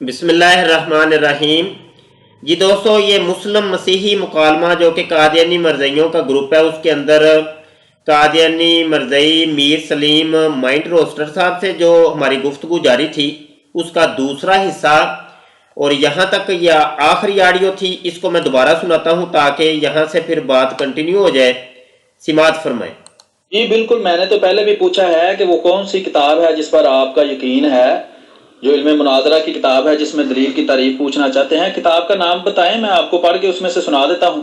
بسم اللہ الرحمن الرحیم۔ جی دوستو، یہ مسلم مسیحی مکالمہ جو کہ قادیانی مرزائیوں کا گروپ ہے، اس کے اندر قادیانی مرزائی میر سلیم مائنڈ روسٹر صاحب سے جو ہماری گفتگو جاری تھی، اس کا دوسرا حصہ اور یہاں تک یہ آخری آڈیو تھی، اس کو میں دوبارہ سناتا ہوں تاکہ یہاں سے پھر بات کنٹینیو ہو جائے۔ سماعت فرمائیں۔ جی بالکل، میں نے تو پہلے بھی پوچھا ہے کہ وہ کون سی کتاب ہے جس پر آپ کا یقین ہے، جو علم مناظرہ کی کتاب ہے جس میں دلیل کی تعریف پوچھنا چاہتے ہیں۔ کتاب کا نام بتائیں، میں آپ کو پڑھ کے اس میں سے سنا دیتا ہوں۔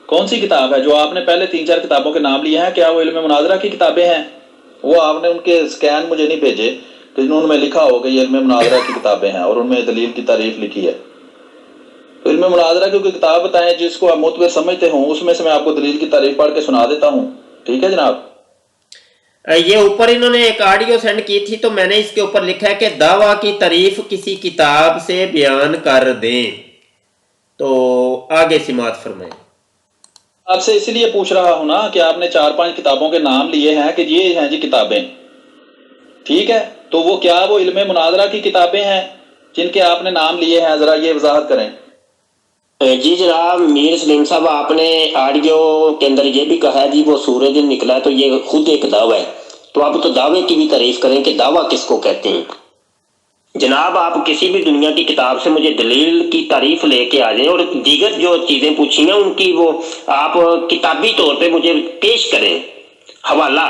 کون سی کتاب ہے جو آپ نے پہلے 3-4 کتابوں کے نام لیے ہیں؟ کیا وہ علم مناظرہ کی کتابیں ہیں؟ وہ آپ نے ان کے سکین مجھے نہیں بھیجے کہ ان میں لکھا ہو کہ یہ علم مناظرہ کی کتابیں ہیں اور ان میں دلیل کی تعریف لکھی ہے۔ تو علم مناظرہ کی کوئی کتاب بتائیں جس کو آپ معتبر سمجھتے ہوں، اس میں سے میں آپ کو دلیل کی تعریف پڑھ کے سنا دیتا ہوں۔ ٹھیک ہے جناب؟ یہ اوپر انہوں نے ایک آڈیو سینڈ کی تھی، تو میں نے اس کے اوپر لکھا ہے کہ دعویٰ کی تعریف کسی کتاب سے بیان کر دیں۔ تو آگے سماعت فرمائیں۔ آپ سے اسی لیے پوچھ رہا ہوں نا کہ آپ نے 4-5 کتابوں کے نام لیے ہیں کہ یہ ہیں جی کتابیں، ٹھیک ہے؟ تو وہ کیا وہ علم مناظرہ کی کتابیں ہیں جن کے آپ نے نام لیے ہیں؟ ذرا یہ وضاحت کریں۔ جی جناب میر سلیم صاحب، آپ نے آڈیو کے اندر یہ بھی کہا ہے جی وہ سورج نکلا، تو یہ خود ایک دعویٰ ہے، تو آپ تو دعوے کی بھی تعریف کریں کہ دعویٰ کس کو کہتے ہیں۔ جناب آپ کسی بھی دنیا کی کتاب سے مجھے دلیل کی تعریف لے کے آ جائیں، اور دیگر جو چیزیں پوچھی ہیں ان کی وہ آپ کتابی طور پہ مجھے پیش کریں، حوالہ۔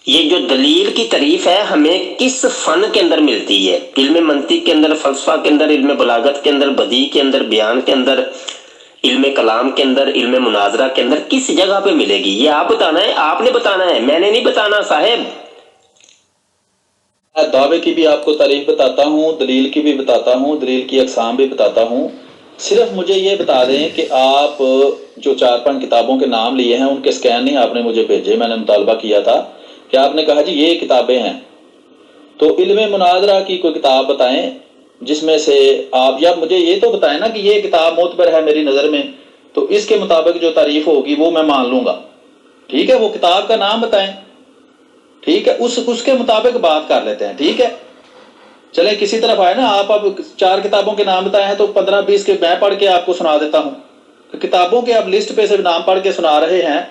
یہ جو دلیل کی تعریف ہے ہمیں کس فن کے اندر ملتی ہے؟ علم منطق کے اندر، فلسفہ کے اندر، علم بلاغت کے اندر، بدیع کے اندر، بیان کے اندر، علم کلام کے اندر، علم مناظرہ کے اندر کس جگہ پہ ملے گی؟ یہ آپ بتانا ہے، آپ نے بتانا ہے، میں نے نہیں بتانا صاحب۔ دعوے کی بھی آپ کو تعریف بتاتا ہوں، دلیل کی بھی بتاتا ہوں، دلیل کی اقسام بھی بتاتا ہوں۔ صرف مجھے یہ بتا دیں کہ آپ جو 4-5 کتابوں کے نام لیے ہیں ان کے سکین نہیں آپ نے مجھے بھیجے۔ میں نے مطالبہ کیا تھا کہ آپ نے کہا جی یہ کتابیں ہیں، تو علم مناظرہ کی کوئی کتاب بتائیں جس میں سے آپ، یا مجھے یہ تو بتائیں نا کہ یہ کتاب معتبر ہے میری نظر میں، تو اس کے مطابق جو تعریف ہوگی وہ میں مان لوں گا۔ ٹھیک ہے؟ وہ کتاب کا نام بتائیں، ٹھیک ہے؟ اس کے مطابق بات کر لیتے ہیں، ٹھیک ہے؟ چلیں کسی طرف آئے نا، آپ اب 4 کتابوں کے نام بتائے ہیں تو 15-20 کے میں پڑھ کے آپ کو سنا دیتا ہوں۔ کتابوں کے آپ لسٹ پہ سے نام پڑھ کے سنا رہے ہیں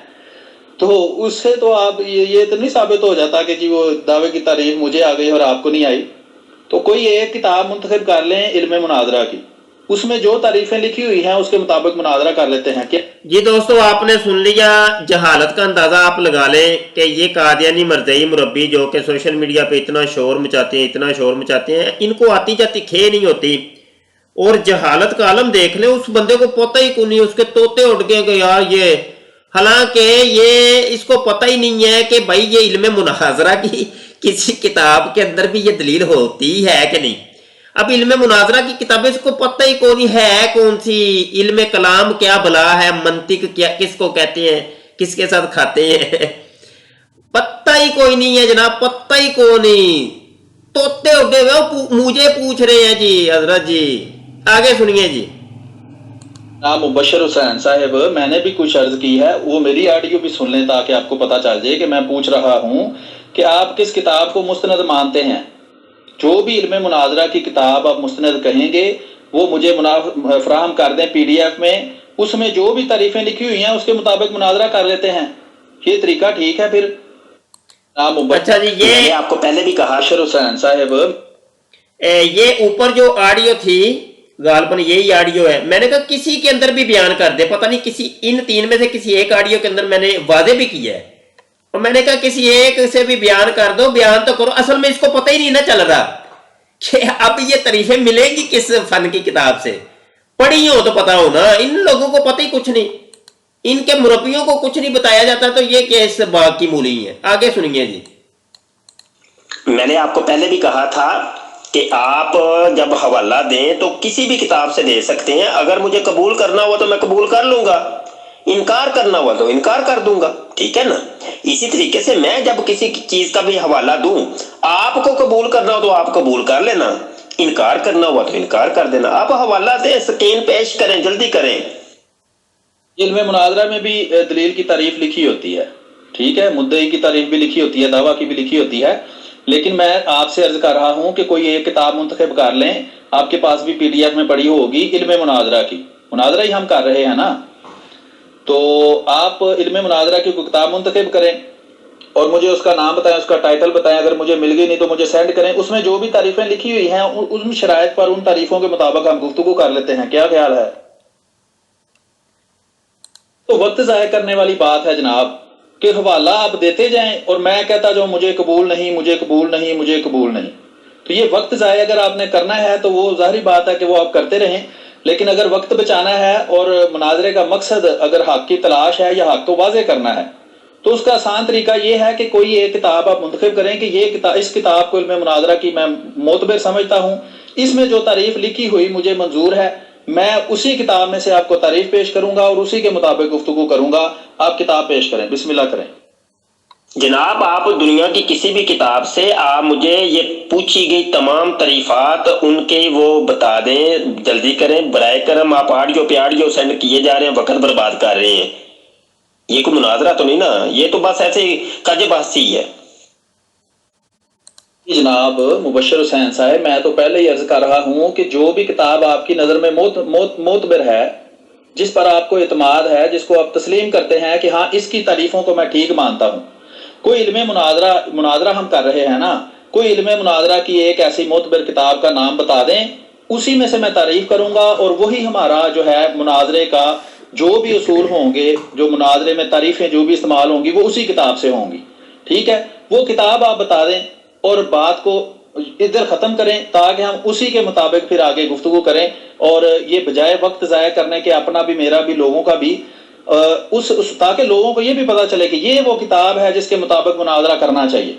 تو اس سے تو آپ یہ تو نہیں ثابت ہو جاتا کہ جی وہ دعوے کی تعریف مجھے آ گئی اور آپ کو نہیں آئی۔ تو کوئی ایک کتاب منتخب کر لیں علم مناظرہ کی، اس میں جو تعریفیں لکھی ہوئی ہیں اس کے مطابق مناظرہ کر لیتے ہیں۔ کیا جی دوستو، آپ نے سن لیا، جہالت کا اندازہ آپ لگا لیں کہ یہ قادیانی مرزائی مربی جو کہ سوشل میڈیا پہ اتنا شور مچاتے ہیں، اتنا شور مچاتے ہیں، ان کو آتی جاتی کھے نہیں ہوتی، اور جہالت کا عالم دیکھ لیں، اس بندے کو پتہ ہی کو نہیں، اس کے طوطے اڑ گئے کہ یار یہ، حالانکہ یہ اس کو پتہ ہی نہیں ہے کہ بھائی یہ علم مناظرہ کی کسی کتاب کے اندر بھی یہ دلیل ہوتی ہے کہ نہیں۔ اب علم مناظرہ کی کتابیں اس کو پتہ ہی کون ہے کون سی، علم کلام کیا بلا ہے، منطق کیا کس کو کہتے ہیں، کس کے ساتھ کھاتے ہیں، پتہ ہی کوئی نہیں ہے جناب، پتہ ہی کوئی نہیں، توتے اڑے ہوئے مجھے پوچھ رہے ہیں جی حضرت جی۔ آگے سنیے جی۔ نام مبشر حسین صاحب، میں نے بھی کچھ عرض کی ہے، وہ میری آڈیو بھی سن لیں تاکہ آپ کو پتہ چل جائے کہ میں پوچھ رہا ہوں کہ آپ کس کتاب کو مستند مانتے ہیں۔ جو بھی علم مناظرہ کی کتاب آپ مستند کہیں گے وہ مجھے فراہم کر دیں پی ڈی ایف میں، اس میں جو بھی تعریفیں لکھی ہوئی ہیں اس کے مطابق مناظرہ کر لیتے ہیں۔ یہ طریقہ ٹھیک ہے پھر؟ اچھا جی، یہ آپ کو پہلے بھی کہا مبشر حسین صاحب، یہ اوپر جو آڈیو تھی غالباً یہی آڈیو ہے، میں نے کہا کسی کے اندر بھی بیان کر دے، پتہ نہیں کسی ان 3 میں سے کسی ایک آڈیو کے اندر میں نے واضح بھی کیا ہے، اور میں نے کہا کسی ایک سے بھی بیان کر دو، بیان تو کرو۔ اصل میں اس کو پتہ ہی نہیں نہ چل رہا کہ اب یہ تعریفیں ملیں گی کس فن کی کتاب سے، پڑھی ہو تو پتہ ہو نا۔ ان لوگوں کو پتہ ہی کچھ نہیں، ان کے مربیوں کو کچھ نہیں بتایا جاتا، تو یہ کیس باغ کی مولی ہے۔ آگے سنیے جی۔ میں نے آپ کو پہلے بھی کہا تھا کہ آپ جب حوالہ دیں تو کسی بھی کتاب سے دے سکتے ہیں، اگر مجھے قبول کرنا ہوا تو میں قبول کر لوں گا، انکار کرنا ہوا تو انکار کر دوں گا، ٹھیک ہے نا؟ اسی طریقے سے میں جب کسی چیز کا بھی حوالہ دوں، آپ کو قبول کرنا ہو تو آپ قبول کر لینا، انکار کرنا ہوا تو انکار کر دینا۔ آپ حوالہ دیں، سکین پیش کریں، جلدی کریں۔ علم مناظرہ میں بھی دلیل کی تعریف لکھی ہوتی ہے، ٹھیک ہے؟ مدعی کی تعریف بھی لکھی ہوتی ہے، دعویٰ کی بھی لکھی ہوتی ہے۔ لیکن میں آپ سے عرض کر رہا ہوں کہ کوئی ایک کتاب منتخب کر لیں، آپ کے پاس بھی PDF میں پڑی ہوگی، علم مناظرہ کی، مناظرہ ہی ہم کر رہے ہیں نا، تو آپ علم مناظرہ کی کوئی کتاب منتخب کریں اور مجھے اس کا نام بتائیں، اس کا ٹائٹل بتائیں، اگر مجھے مل گئی نہیں تو مجھے سینڈ کریں، اس میں جو بھی تعریفیں لکھی ہوئی ہیں ان شرائط پر، ان تعریفوں کے مطابق ہم گفتگو کر لیتے ہیں، کیا خیال ہے؟ تو وقت ضائع کرنے والی بات ہے جناب کہ حوالہ آپ دیتے جائیں اور میں کہتا جو مجھے قبول نہیں، مجھے قبول نہیں، مجھے قبول نہیں، تو یہ وقت ضائع اگر آپ نے کرنا ہے تو وہ ظاہری بات ہے کہ وہ آپ کرتے رہیں، لیکن اگر وقت بچانا ہے اور مناظرے کا مقصد اگر حق کی تلاش ہے یا حق کو واضح کرنا ہے تو اس کا آسان طریقہ یہ ہے کہ کوئی ایک کتاب آپ منتخب کریں کہ یہ کتاب، اس کتاب کو علم مناظرہ کی میں معتبر سمجھتا ہوں، اس میں جو تعریف لکھی ہوئی مجھے منظور ہے، میں اسی کتاب میں سے آپ کو تعریف پیش کروں گا اور اسی کے مطابق گفتگو کروں گا۔ آپ کتاب پیش کریں، بسم اللہ کریں۔ جناب آپ دنیا کی کسی بھی کتاب سے آپ مجھے یہ پوچھی گئی تمام تعریفات ان کے وہ بتا دیں، جلدی کریں برائے کرم، آپ آڈیو پہ آڈیو سینڈ کیے جا رہے ہیں، وقت برباد کر رہے ہیں، یہ کوئی مناظرہ تو نہیں نا، یہ تو بس ایسے کج بحثی ہے۔ جناب مبشر حسین صاحب، میں تو پہلے ہی عرض کر رہا ہوں کہ جو بھی کتاب آپ کی نظر میں معتبر ہے، جس پر آپ کو اعتماد ہے، جس کو آپ تسلیم کرتے ہیں کہ ہاں اس کی تعریفوں کو میں ٹھیک مانتا ہوں، کوئی علم مناظرہ ہم کر رہے ہیں نا، کوئی علم مناظرہ کی ایک ایسی معتبر کتاب کا نام بتا دیں، اسی میں سے میں تعریف کروں گا اور وہی ہمارا جو ہے مناظرے کا جو بھی اصول ہوں گے، جو مناظرے میں تعریفیں جو بھی استعمال ہوں گی وہ اسی کتاب سے ہوں گی، ٹھیک ہے؟ وہ کتاب آپ بتا دیں اور بات کو ادھر ختم کریں تاکہ ہم اسی کے مطابق پھر آگے گفتگو کریں، اور یہ بجائے وقت ضائع کرنے کے اپنا بھی میرا بھی لوگوں کا بھی تاکہ لوگوں کو یہ بھی پتا چلے کہ یہ وہ کتاب ہے جس کے مطابق مناظرہ کرنا چاہیے۔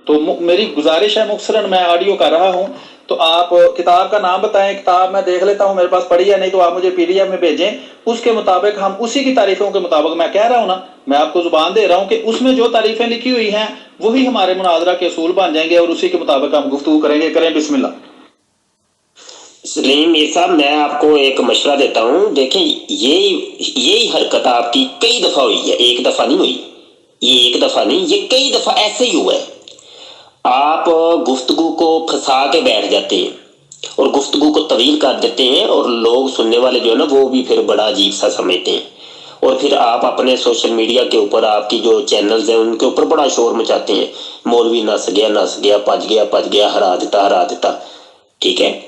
تو میری گزارش ہے، مختصراً میں آڈیو کر رہا ہوں، تو آپ کتاب کا نام بتائیں، کتاب میں دیکھ لیتا ہوں میرے پاس پڑھی ہے، نہیں تو آپ مجھے PDF میں بھیجیں، اس کے مطابق ہم اسی کی تعریفوں کے مطابق، میں کہہ رہا ہوں نا، میں آپ کو زبان دے رہا ہوں کہ اس میں جو تعریفیں لکھی ہوئی ہیں وہی ہمارے مناظرہ کے اصول بن جائیں گے اور اسی کے مطابق ہم گفتگو کریں گے۔ کریں بسم اللہ۔ سلیم میر صاحب، میں آپ کو ایک مشورہ دیتا ہوں، دیکھیں یہی حرکت آپ کی کئی دفعہ ہوئی ہے، ایک دفعہ نہیں ہوئی، یہ ایک دفعہ نہیں، یہ کئی دفعہ ایسے ہی ہوا ہے۔ آپ گفتگو کو پھنسا کے بیٹھ جاتے ہیں اور گفتگو کو طویل کر دیتے ہیں اور لوگ سننے والے جو ہے نا وہ بھی پھر بڑا عجیب سا سمجھتے ہیں، اور پھر آپ اپنے سوشل میڈیا کے اوپر، آپ کی جو چینلز ہیں ان کے اوپر بڑا شور مچاتے ہیں، مولوی نس گیا، پج گیا، ہرا دیتا، ٹھیک ہے؟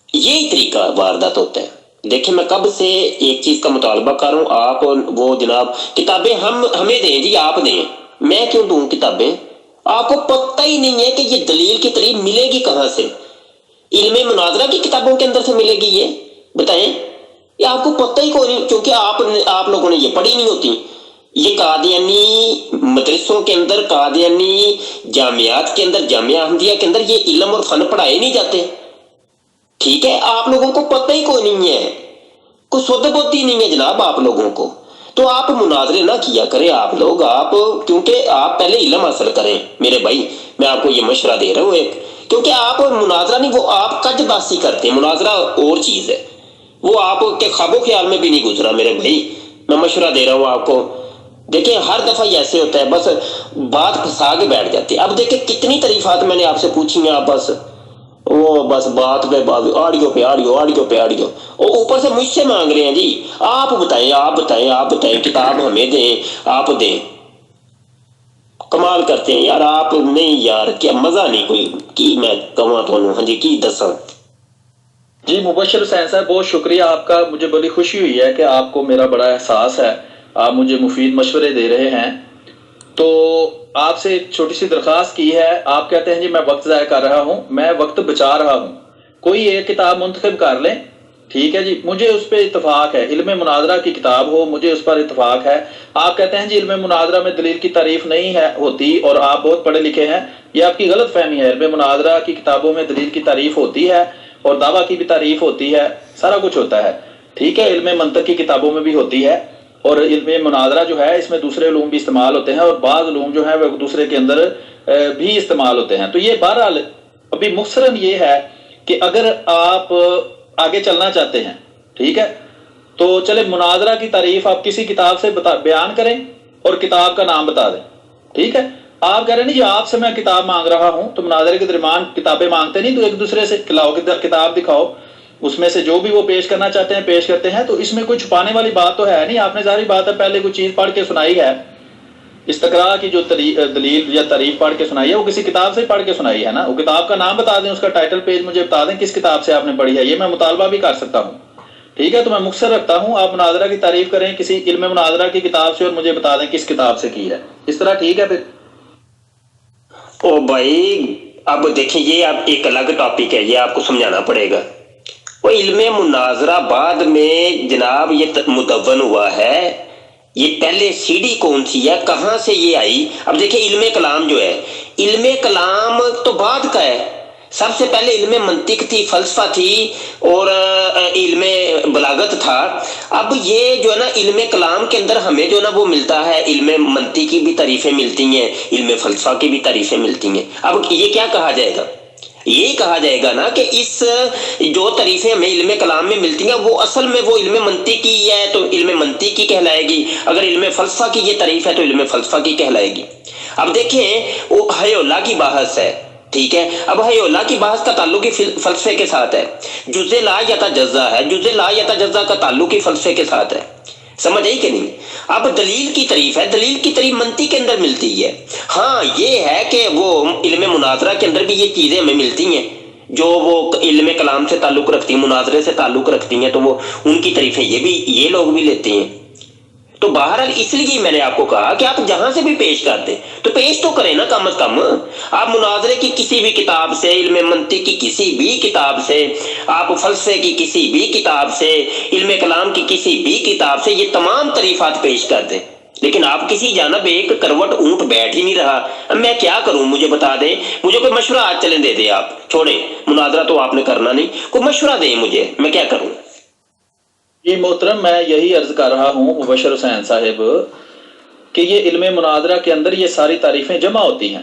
یہی طریقہ واردات ہوتا ہے۔ دیکھیں میں کب سے ایک چیز کا مطالبہ کر رہا ہوں، آپ وہ جناب کتابیں ہمیں دیں جی، آپ دیں، میں کیوں دوں کتابیں؟ آپ کو پتہ ہی نہیں ہے کہ یہ دلیل کی تعریف ملے گی کہاں سے، علم مناظرہ کی کتابوں کے اندر سے ملے گی؟ یہ بتائیں، یہ آپ کو پتہ ہی کوئی نہیں، کیونکہ آپ لوگوں نے یہ پڑھی نہیں ہوتی۔ یہ قادیانی مدرسوں کے اندر، قادیانی جامعات کے اندر، جامعہ احمدیہ کے اندر یہ علم اور فن پڑھائے نہیں جاتے، ٹھیک ہے؟ آپ لوگوں کو پتہ ہی کوئی نہیں ہے، کوئی سود بوتی نہیں ہے جناب آپ لوگوں کو، تو آپ مناظرے نہ کیا کریں آپ لوگ، کیونکہ آپ پہلے علم حاصل کریں میرے بھائی، میں آپ کو یہ مشورہ دے رہا ہوں ایک، کیونکہ آپ مناظرہ نہیں، وہ آپ کج باسی کرتے ہیں، مناظرہ اور چیز ہے، وہ آپ کے خواب و خیال میں بھی نہیں گزرا میرے بھائی، میں مشورہ دے رہا ہوں آپ کو۔ دیکھیں ہر دفعہ ایسے ہوتا ہے، بس بات پھنسا کے بیٹھ جاتی ہے۔ اب دیکھیں کتنی تعریفات میں نے آپ سے پوچھی ہیں، آپ بس بات پہ آڈیو پہ آڈیو، اور اوپر سے مجھ سے مانگ رہے ہیں جی آپ بتائیں، کتاب ہمیں دیں، آپ دیں، کمال کرتے ہیں یار آپ، نہیں یار کیا مزہ نہیں کوئی کی میں کہوں تو، ہاں جی کی دساں۔ جی مبشر حسین صاحب، بہت شکریہ آپ کا، مجھے بڑی خوشی ہوئی ہے کہ آپ کو میرا بڑا احساس ہے، آپ مجھے مفید مشورے دے رہے ہیں۔ تو آپ سے ایک چھوٹی سی درخواست کی ہے، آپ کہتے ہیں جی میں وقت ضائع کر رہا ہوں، میں وقت بچا رہا ہوں، کوئی ایک کتاب منتخب کر لیں، ٹھیک ہے جی؟ مجھے اس پہ اتفاق ہے، علم مناظرہ کی کتاب ہو، مجھے اس پر اتفاق ہے۔ آپ کہتے ہیں جی علم مناظرہ میں دلیل کی تعریف نہیں ہوتی، اور آپ بہت پڑھے لکھے ہیں، یہ آپ کی غلط فہمی ہے۔ علم مناظرہ کی کتابوں میں دلیل کی تعریف ہوتی ہے اور دعویٰ کی بھی تعریف ہوتی ہے، سارا کچھ ہوتا ہے، ٹھیک ہے؟ علم منطق کی کتابوں میں بھی ہوتی ہے، اور علم مناظرہ جو ہے اس میں دوسرے علوم بھی استعمال ہوتے ہیں، اور بعض علوم جو ہیں وہ دوسرے کے اندر بھی استعمال ہوتے ہیں۔ تو یہ بہرحال ابھی مختصراً یہ ہے کہ اگر آپ آگے چلنا چاہتے ہیں، ٹھیک ہے، تو چلے مناظرہ کی تعریف آپ کسی کتاب سے بیان کریں اور کتاب کا نام بتا دیں، ٹھیک ہے؟ آپ کہہ رہے ہیں نہیں جی آپ سے میں کتاب مانگ رہا ہوں، تو مناظرے کے درمیان کتابیں مانگتے نہیں، تو ایک دوسرے سے لاؤ کتاب دکھاؤ، اس میں سے جو بھی وہ پیش کرنا چاہتے ہیں پیش کرتے ہیں، تو اس میں کوئی چھپانے والی بات تو ہے نہیں۔ آپ نے ظاہری بات ہے پہلے کوئی چیز پڑھ کے سنائی ہے، استقراء کی جو دلیل یا تعریف پڑھ کے سنائی ہے وہ کسی کتاب سے پڑھ کے سنائی ہے نا، وہ کتاب کا نام بتا دیں، اس کا ٹائٹل پیج مجھے بتا دیں کس کتاب سے آپ نے پڑھی ہے، یہ میں مطالبہ بھی کر سکتا ہوں۔ ٹھیک ہے، تو میں مختصر رکھتا ہوں، آپ مناظرہ کی تعریف کریں کسی علم مناظرہ کی کتاب سے اور مجھے بتا دیں کس کتاب سے کی ہے، اس طرح ٹھیک ہے پھر؟ او بھائی اب دیکھیں یہ اب ایک الگ ٹاپک ہے، یہ آپ کو سمجھانا پڑے گا۔ وہ علم مناظرہ بعد میں جناب یہ مدون ہوا ہے، یہ پہلے سی ڈی کون سی ہے، کہاں سے یہ آئی؟ اب دیکھیں علم کلام جو ہے، علم کلام تو بعد کا ہے، سب سے پہلے علم منطق تھی، فلسفہ تھی اور علم بلاغت تھا۔ اب یہ جو ہے نا علم کلام کے اندر ہمیں جو ہے نا وہ ملتا ہے، علم منطق کی بھی تعریفیں ملتی ہیں، علم فلسفہ کی بھی تعریفیں ملتی ہیں۔ اب یہ کیا کہا جائے گا؟ یہی کہا جائے گا نا کہ اس جو تعریفیں ہمیں علم کلام میں ملتی ہیں وہ اصل میں وہ علم منطق کی ہے تو علم منطق کی کہلائے گی، اگر علم فلسفہ کی یہ تعریف ہے تو علم فلسفہ کی کہلائے گی۔ اب دیکھیں وہ حی اللہ کی بحث ہے، ٹھیک ہے، اب حی اللہ کی بحث کا تعلق ہی فلسفے کے ساتھ ہے، جزء لا یتجزا ہے، جزء لا یتجزا کا تعلق ہی فلسفے کے ساتھ ہے، سمجھ آئی کہ نہیں؟ اب دلیل کی تعریف ہے، دلیل کی تعریف منطق کے اندر ملتی ہے۔ ہاں یہ ہے کہ وہ علم مناظرہ کے اندر بھی یہ چیزیں ہمیں ملتی ہیں جو وہ علم کلام سے تعلق رکھتی ہیں، مناظرے سے تعلق رکھتی ہیں، تو وہ ان کی تعریفیں یہ لوگ بھی لیتے ہیں۔ تو بہرحال اس لیے میں نے آپ کو کہا کہ آپ جہاں سے بھی پیش کر دیں تو پیش تو کریں نا، کم از کم آپ مناظرے کی کسی بھی کتاب سے، علم منطق کی کسی بھی کتاب سے، آپ فلسفے کی کسی بھی کتاب سے، علم کلام کی کسی بھی کتاب سے یہ تمام تعریفات پیش کر دیں، لیکن آپ کسی جانب ایک کروٹ اونٹ بیٹھ ہی نہیں رہا۔ اب میں کیا کروں، مجھے بتا دیں، مجھے کوئی مشورہ آج چلیں دے دیں، آپ چھوڑیں مناظرہ تو آپ نے کرنا نہیں، کوئی مشورہ دیں مجھے، میں کیا کروں؟ جی محترم، میں یہی عرض کر رہا ہوں مبشر حسین صاحب کہ یہ علم مناظرہ کے اندر یہ ساری تعریفیں جمع ہوتی ہیں،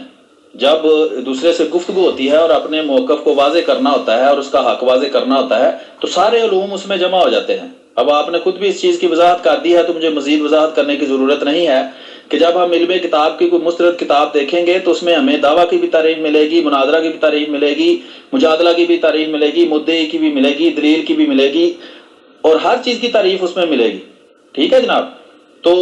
جب دوسرے سے گفتگو ہوتی ہے اور اپنے موقف کو واضح کرنا ہوتا ہے اور اس کا حق واضح کرنا ہوتا ہے تو سارے علوم اس میں جمع ہو جاتے ہیں۔ اب آپ نے خود بھی اس چیز کی وضاحت کر دی ہے تو مجھے مزید وضاحت کرنے کی ضرورت نہیں ہے کہ جب ہم علم کتاب کی کوئی مسترد کتاب دیکھیں گے تو اس میں ہمیں دعویٰ کی بھی تعریف ملے گی، مناظرہ کی بھی تعریف ملے گی، مجادلہ کی بھی تعریف ملے گی، مدعی کی بھی ملے گی، دلیل کی بھی ملے گی، اور ہر چیز کی تعریف اس میں ملے گی۔ ٹھیک ہے جناب، تو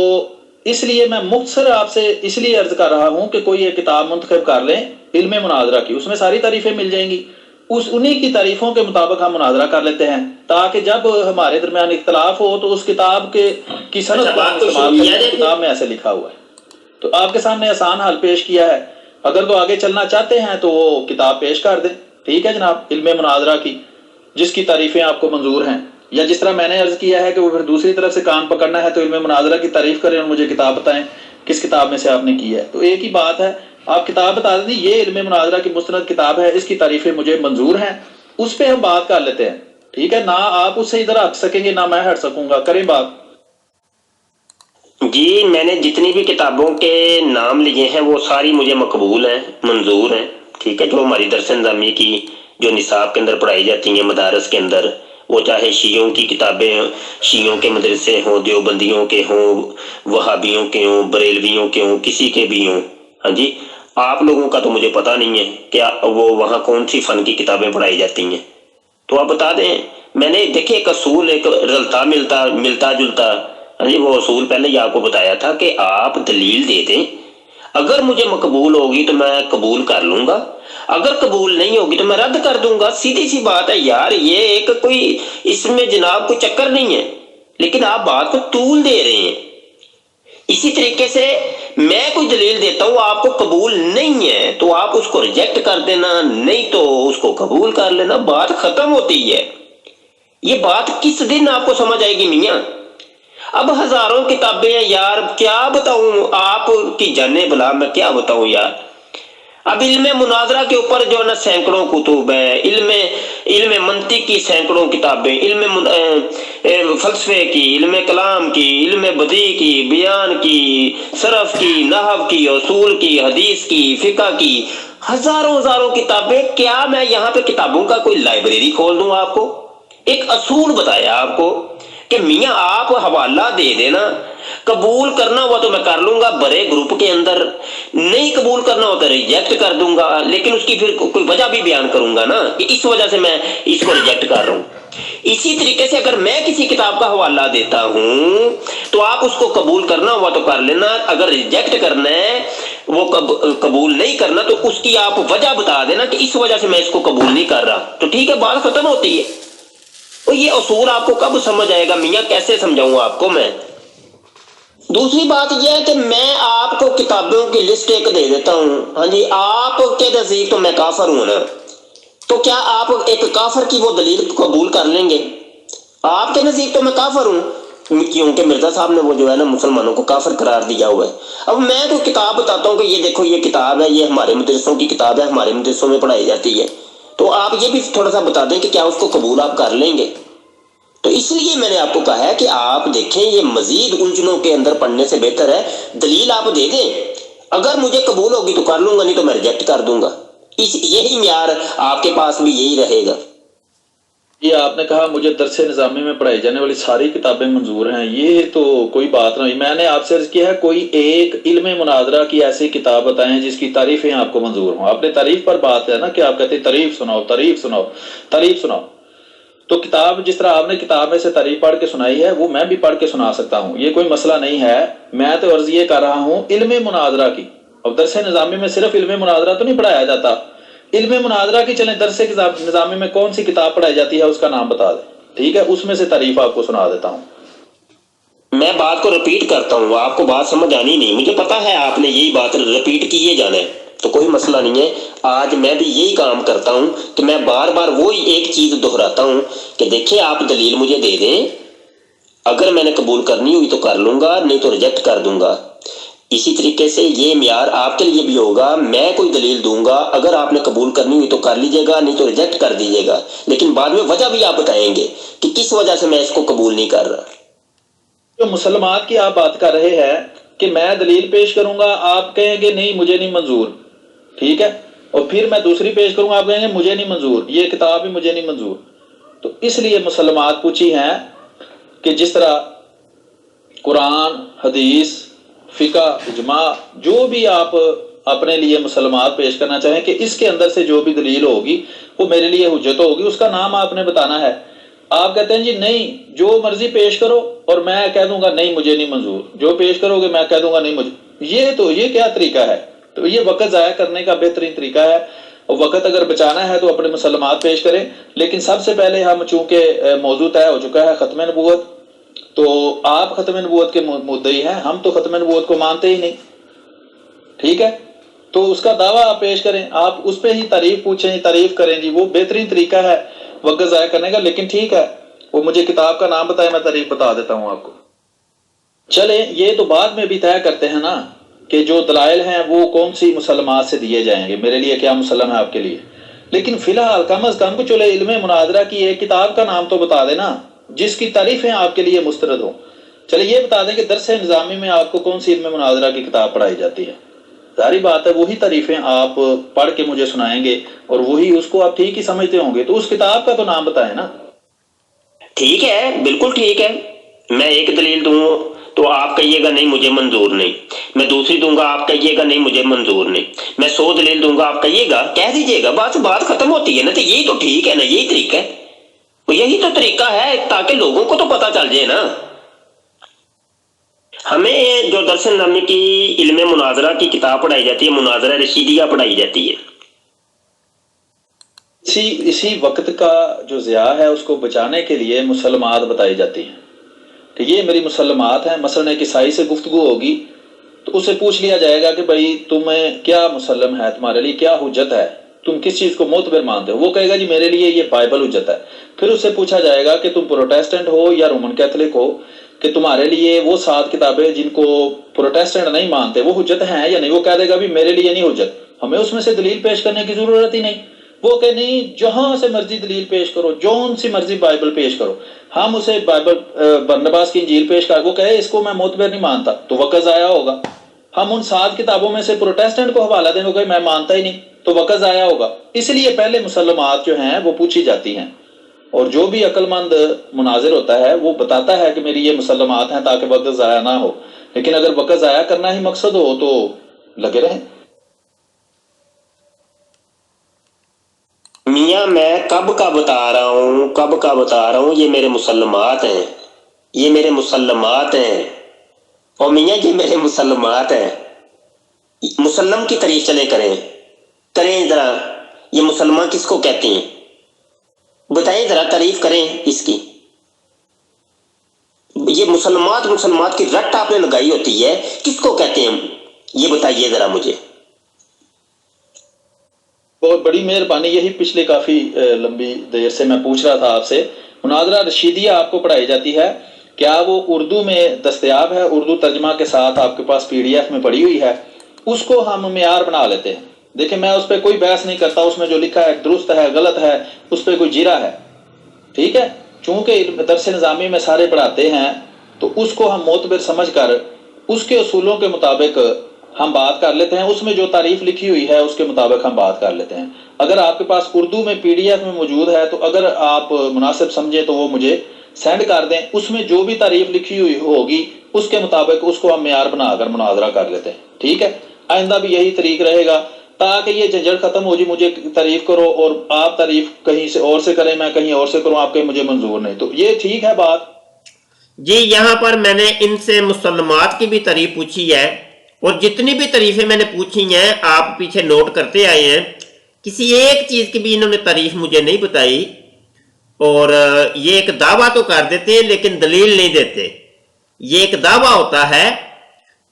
اس لیے میں مختصر آپ سے اس لیے عرض کر رہا ہوں کہ کوئی ایک کتاب منتخب کر لیں علم مناظرہ کی، اس میں ساری تعریفیں مل جائیں گی، انہی کی تعریفوں کے مطابق ہم مناظرہ کر لیتے ہیں تاکہ جب ہمارے درمیان اختلاف ہو تو اس کتاب کی سند کو استعمال کریں، کتاب میں ایسے لکھا ہوا ہے۔ تو آپ کے سامنے آسان حل پیش کیا ہے، اگر تو آگے چلنا چاہتے ہیں تو وہ کتاب پیش کر دیں، ٹھیک ہے جناب، علم مناظرہ کی جس کی تعریفیں آپ کو منظور ہیں، یا جس طرح میں نے عرض کیا ہے کہ وہ پھر دوسری طرف سے کان پکڑنا ہے تو علم مناظرہ کی تعریف کریں اور مجھے کتاب بتائیں کس کتاب میں سے آپ نے کی ہے۔ تو ایک ہی بات ہے، آپ کتاب بتا دیں یہ علم مناظرہ کی مستند کتاب ہے، اس کی تعریفیں مجھے منظور ہیں، اس پہ ہم بات کر لیتے ہیں، ٹھیک ہے، نہ آپ اس سے ادھر ہٹ سکیں گے نہ میں ہٹ سکوں گا، کریں بات۔ جی میں نے جتنی بھی کتابوں کے نام لیے ہیں وہ ساری مجھے مقبول ہیں، منظور ہیں، ٹھیک ہے، جو ہماری درس نظامی کی جو نصاب کے اندر پڑھائی جاتی ہیں مدارس کے اندر، وہ چاہے شیعوں کی کتابیں، شیعوں کے مدرسے ہوں، دیوبندیوں کے ہوں، وہابیوں کے ہوں، بریلویوں کے ہوں، کسی کے بھی ہوں، ہاں جی، آپ لوگوں کا تو مجھے پتہ نہیں ہے کہ وہ وہاں کون سی فن کی کتابیں پڑھائی جاتی ہیں، تو آپ بتا دیں۔ میں نے دیکھیں ایک اصول، ایک رلتا ملتا جلتا، ہاں جی، وہ اصول پہلے ہی آپ کو بتایا تھا کہ آپ دلیل دے دیں، اگر مجھے مقبول ہوگی تو میں قبول کر لوں گا، اگر قبول نہیں ہوگی تو میں رد کر دوں گا، سیدھی سی بات ہے یار، یہ ایک کوئی اس میں جناب کوئی چکر نہیں ہے، لیکن آپ بات کو طول دے رہے ہیں۔ اسی طریقے سے میں کوئی دلیل دیتا ہوں آپ کو قبول نہیں ہے تو آپ اس کو ریجیکٹ کر دینا، نہیں تو اس کو قبول کر لینا، بات ختم ہوتی ہے۔ یہ بات کس دن آپ کو سمجھ آئے گی میاں؟ اب ہزاروں کتابیں ہیں یار، کیا بتاؤں آپ کی جانے بلا، میں کیا بتاؤں یار۔ اب علم مناظرہ کے اوپر جو ہے نا سینکڑوں کتب ہے، علم منطق کی سینکڑوں کتابیں، علم فلسفے کی، علم کلام کی، علم بدیع کی، بیان کی، صرف کی، نحو کی، اصول کی، حدیث کی، فقہ کی، ہزاروں کتابیں۔ کیا میں یہاں پہ کتابوں کا کوئی لائبریری کھول دوں آپ کو؟ ایک اصول بتایا آپ کو کہ میاں آپ حوالہ دے دینا، قبول کرنا ہوا تو میں کر لوں گا بڑے گروپ کے اندر، نہیں قبول کرنا ہوا تو ریجیکٹ کر دوں گا، لیکن اس کی پھر کوئی وجہ بھی بیان کروں گا نا کہ اس وجہ سے میں اس کو ریجیکٹ کر رہا ہوں۔ اسی طریقے سے اگر میں کسی کتاب کا حوالہ دیتا ہوں تو آپ اس کو قبول کرنا ہوا تو کر لینا، اگر ریجیکٹ کرنا ہے، وہ قبول نہیں کرنا، تو اس کی آپ وجہ بتا دینا کہ اس وجہ سے میں اس کو قبول نہیں کر رہا، تو ٹھیک ہے، بات ختم ہوتی ہے۔ اور یہ اصول آپ کو کب سمجھ آئے گا میاں، کیسے سمجھاؤں آپ کو میں؟ دوسری بات یہ ہے کہ میں آپ کو کتابوں کی لسٹ ایک دے دیتا ہوں، ہاں جی، آپ کے نزدیک تو میں کافر ہوں نا، تو کیا آپ ایک کافر کی وہ دلیل قبول کر لیں گے؟ آپ کے نزدیک تو میں کافر ہوں، کیونکہ مرزا صاحب نے وہ جو ہے نا مسلمانوں کو کافر قرار دیا ہوا ہے۔ اب میں تو کتاب بتاتا ہوں کہ یہ دیکھو یہ کتاب ہے، یہ ہمارے مدرسوں کی کتاب ہے، ہمارے مدرسوں میں پڑھائی جاتی ہے، تو آپ یہ بھی تھوڑا سا بتا دیں کہ کیا اس کو قبول آپ کر لیں گے؟ تو اس لیے میں نے آپ کو کہا ہے کہ آپ دیکھیں، یہ مزید الجھنوں کے اندر پڑھنے سے بہتر ہے دلیل آپ دے دیں، اگر مجھے قبول ہوگی تو کر لوں گا، نہیں تو میں ریجیکٹ کر دوں گا، یہی معیار آپ کے پاس بھی یہی رہے گا۔ یہ آپ نے کہا مجھے درس نظامی میں پڑھائی جانے والی ساری کتابیں منظور ہیں، یہ تو کوئی بات نہیں۔ میں نے آپ سے عرض کیا ہے کوئی ایک علم مناظرہ کی ایسی کتاب بتائیں جس کی تعریفیں آپ کو منظور ہوں۔ آپ نے تعریف پر بات ہے نا کہ آپ کہتے ہیں تعریف سناؤ، تعریف سناؤ، تعریف سناؤ، تو کتاب جس طرح آپ نے کتاب میں سے تعریف پڑھ کے سنائی ہے وہ میں بھی پڑھ کے سنا سکتا ہوں، یہ کوئی مسئلہ نہیں ہے۔ میں تو عرض یہ کر رہا ہوں علم مناظرہ کی، اب درس نظامی میں صرف علم مناظرہ تو نہیں پڑھایا جاتا، علم مناظرہ کی چلیں درس نظامی میں کون سی کتاب پڑھائی جاتی ہے اس کا نام بتا دیں، ٹھیک ہے، اس میں سے تعریف آپ کو سنا دیتا ہوں۔ میں بات کو رپیٹ کرتا ہوں، آپ کو بات سمجھ آنی نہیں، مجھے پتا ہے آپ نے یہی بات رپیٹ کیے جانا ہے، تو کوئی مسئلہ نہیں ہے۔ آج میں بھی یہی کام کرتا ہوں کہ میں بار بار وہی ایک چیز دہراتا ہوں کہ دیکھیں آپ دلیل مجھے دے دیں، اگر میں نے قبول کرنی ہوئی تو کر لوں گا، نہیں تو ریجیکٹ کر دوں گا۔ اسی طریقے سے یہ معیار آپ کے لیے بھی ہوگا، میں کوئی دلیل دوں گا، اگر آپ نے قبول کرنی ہوئی تو کر لیجئے گا، نہیں تو ریجیکٹ کر دیجئے گا، لیکن بعد میں وجہ بھی آپ بتائیں گے کہ کس وجہ سے میں اس کو قبول نہیں کر رہا۔ جو مسلمات کی آپ بات کر رہے ہیں کہ میں دلیل پیش کروں گا، آپ کہیں گے نہیں مجھے نہیں منظور، ٹھیک ہے، اور پھر میں دوسری پیش کروں گا، آپ کہیں گے مجھے نہیں منظور، یہ کتاب بھی مجھے نہیں منظور۔ تو اس لیے مسلمات پوچھی ہیں کہ جس طرح قرآن، حدیث، فقہ، اجماع، جو بھی آپ اپنے لیے مسلمات پیش کرنا چاہیں کہ اس کے اندر سے جو بھی دلیل ہوگی وہ میرے لیے حجت ہوگی، اس کا نام آپ نے بتانا ہے۔ آپ کہتے ہیں جی نہیں جو مرضی پیش کرو اور میں کہہ دوں گا نہیں مجھے نہیں منظور، جو پیش کرو گے میں کہہ دوں گا نہیں مجھے، یہ کیا طریقہ ہے؟ تو یہ وقت ضائع کرنے کا بہترین طریقہ ہے، اور وقت اگر بچانا ہے تو اپنے مسلمات پیش کریں۔ لیکن سب سے پہلے ہم چونکہ موضوع طے ہو چکا ہے ختم نبوت، تو آپ ختم نبوت کے مدعی ہیں، ہم تو ختم نبوت کو مانتے ہی نہیں، ٹھیک ہے، تو اس کا دعویٰ آپ پیش کریں، آپ اس پہ ہی تعریف پوچھیں، تعریف کریں، جی وہ بہترین طریقہ ہے وقت ضائع کرنے کا۔ لیکن ٹھیک ہے، وہ مجھے کتاب کا نام بتائے، میں تعریف بتا دیتا ہوں آپ کو۔ چلیں یہ تو بعد میں بھی طے کرتے ہیں نا کہ جو دلائل ہیں وہ کون سی مسلمات سے دیے جائیں گے، میرے لیے کیا مسلم ہے آپ کے لیے، لیکن فی الحال کم از کم چلے علم مناظرہ کی ایک کتاب کا نام تو بتا دینا جس کی تعریفیں آپ کے لیے مسترد ہوں۔ چلے یہ بتا دیں کہ درس نظامی میں آپ کو کون سی علم مناظرہ کی کتاب پڑھائی جاتی ہے، ظاہری بات ہے وہی تعریفیں آپ پڑھ کے مجھے سنائیں گے اور وہی اس کو آپ ٹھیک ہی سمجھتے ہوں گے، تو اس کتاب کا تو نام بتائیں نا۔ ٹھیک ہے، بالکل ٹھیک ہے، میں ایک دلیل دوں تو آپ کہیے گا نہیں مجھے منظور نہیں، میں دوسری دوں گا آپ کہیے گا نہیں مجھے منظور نہیں، میں 100 دلیل دوں گا آپ کہیے گا، کہہ دیجئے گا، بات ختم ہوتی ہے نا، تو یہی تو ٹھیک ہے نا، یہی طریقہ ہے، یہی تو طریقہ ہے تاکہ لوگوں کو تو پتہ چل جائے نا۔ ہمیں جو درس نظامی کی علم مناظرہ کی کتاب پڑھائی جاتی ہے، مناظرہ رشیدیہ پڑھائی جاتی ہے۔ اسی وقت کا جو ضیاع ہے اس کو بچانے کے لیے مسلمات بتائی جاتی ہیں کہ یہ میری مسلمات ہیں، مثلا ایک عیسائی سے گفتگو ہوگی تو اسے پوچھ لیا جائے گا کہ بھائی تمہیں کیا مسلم ہے، تمہارے لیے کیا حجت ہے، تم کس چیز کو معتبر مانتے ہو، وہ کہے گا جی میرے لیے یہ بائبل حجت ہے۔ پھر اس سے پوچھا جائے گا کہ تم پروٹیسٹنٹ ہو یا رومن کیتھولک ہو، کہ تمہارے لیے وہ 7 کتابیں جن کو پروٹیسٹنٹ نہیں مانتے وہ حجت ہیں یا نہیں، وہ کہہ دے گا بھی میرے لیے نہیں حجت، ہمیں اس میں سے دلیل پیش کرنے کی ضرورت ہی نہیں، وہ کہ نہیں جہاں سے مرضی دلیل پیش کرو، جون سی مرضی بائبل پیش کرو، ہم اسے بائبل برنباس کی انجیل پیش کر، وہ کہے اس کو میں معتبر نہیں مانتا، تو وقت ضائع ہوگا۔ ہم ان 7 کتابوں میں سے پروٹیسٹنٹ کو حوالہ دیں گے میں مانتا ہی نہیں، تو وقت ضائع ہوگا۔ اس لیے پہلے مسلمات جو ہیں وہ پوچھی جاتی ہیں اور جو بھی عقل مند مناظر ہوتا ہے وہ بتاتا ہے کہ میری یہ مسلمات ہیں تاکہ وقت ضائع نہ ہو، لیکن اگر وقت ضائع کرنا ہی مقصد ہو تو لگے رہیں۔ میاں میں کب کا بتا رہا ہوں یہ میرے مسلمات ہیں، یہ میرے مسلمات ہیں، اور میاں یہ میرے مسلمات ہیں۔ مسلم کی تعریف چلے کریں ذرا، یہ مسلمان کس کو کہتے ہیں؟ بتائیں ذرا، تعریف کریں اس کی۔ یہ مسلمات کی رٹ آپ نے لگائی ہوتی ہے، کس کو کہتے ہیں یہ بتائیے ذرا مجھے۔ بہت بڑی مہربانی، یہی پچھلے کافی لمبی دیر سے میں پوچھ رہا تھا آپ سے۔ مناظرہ رشیدیہ آپ کو پڑھائی جاتی ہے، کیا وہ اردو میں دستیاب ہے؟ اردو ترجمہ کے ساتھ آپ کے پاس پی ڈی ایف میں پڑی ہوئی ہے، اس کو ہم معیار بنا لیتے ہیں۔ دیکھیں میں اس پہ کوئی بحث نہیں کرتا، اس میں جو لکھا ہے درست ہے غلط ہے اس پہ کوئی جیرا ہے، ٹھیک ہے؟ چونکہ درس نظامی میں سارے پڑھاتے ہیں تو اس کو ہم معتبر سمجھ کر اس کے اصولوں کے مطابق ہم بات کر لیتے ہیں، اس میں جو تعریف لکھی ہوئی ہے اس کے مطابق ہم بات کر لیتے ہیں۔ اگر آپ کے پاس اردو میں پی ڈی ایف میں موجود ہے تو اگر آپ مناسب سمجھیں تو وہ مجھے سینڈ کر دیں، اس میں جو بھی تعریف لکھی ہوئی ہوگی اس کے مطابق اس کو ہم معیار بنا کر مناظرہ کر لیتے ہیں، ٹھیک ہے؟ آئندہ بھی یہی طریق رہے گا تاکہ یہ جھنجھٹ ختم ہو جی، مجھے تعریف کرو اور آپ تعریف کہیں سے اور سے کریں، میں کہیں اور سے کروں، آپ کے مجھے منظور نہیں، تو یہ ٹھیک ہے بات؟ جی یہاں پر میں نے ان سے مسلمات کی بھی تعریف پوچھی ہے، اور جتنی بھی تعریفیں میں نے پوچھی ہیں آپ پیچھے نوٹ کرتے آئے ہیں، کسی ایک چیز کی بھی انہوں نے تعریف مجھے نہیں بتائی، اور یہ ایک دعویٰ تو کر دیتے ہیں لیکن دلیل نہیں دیتے۔ یہ ایک دعویٰ ہوتا ہے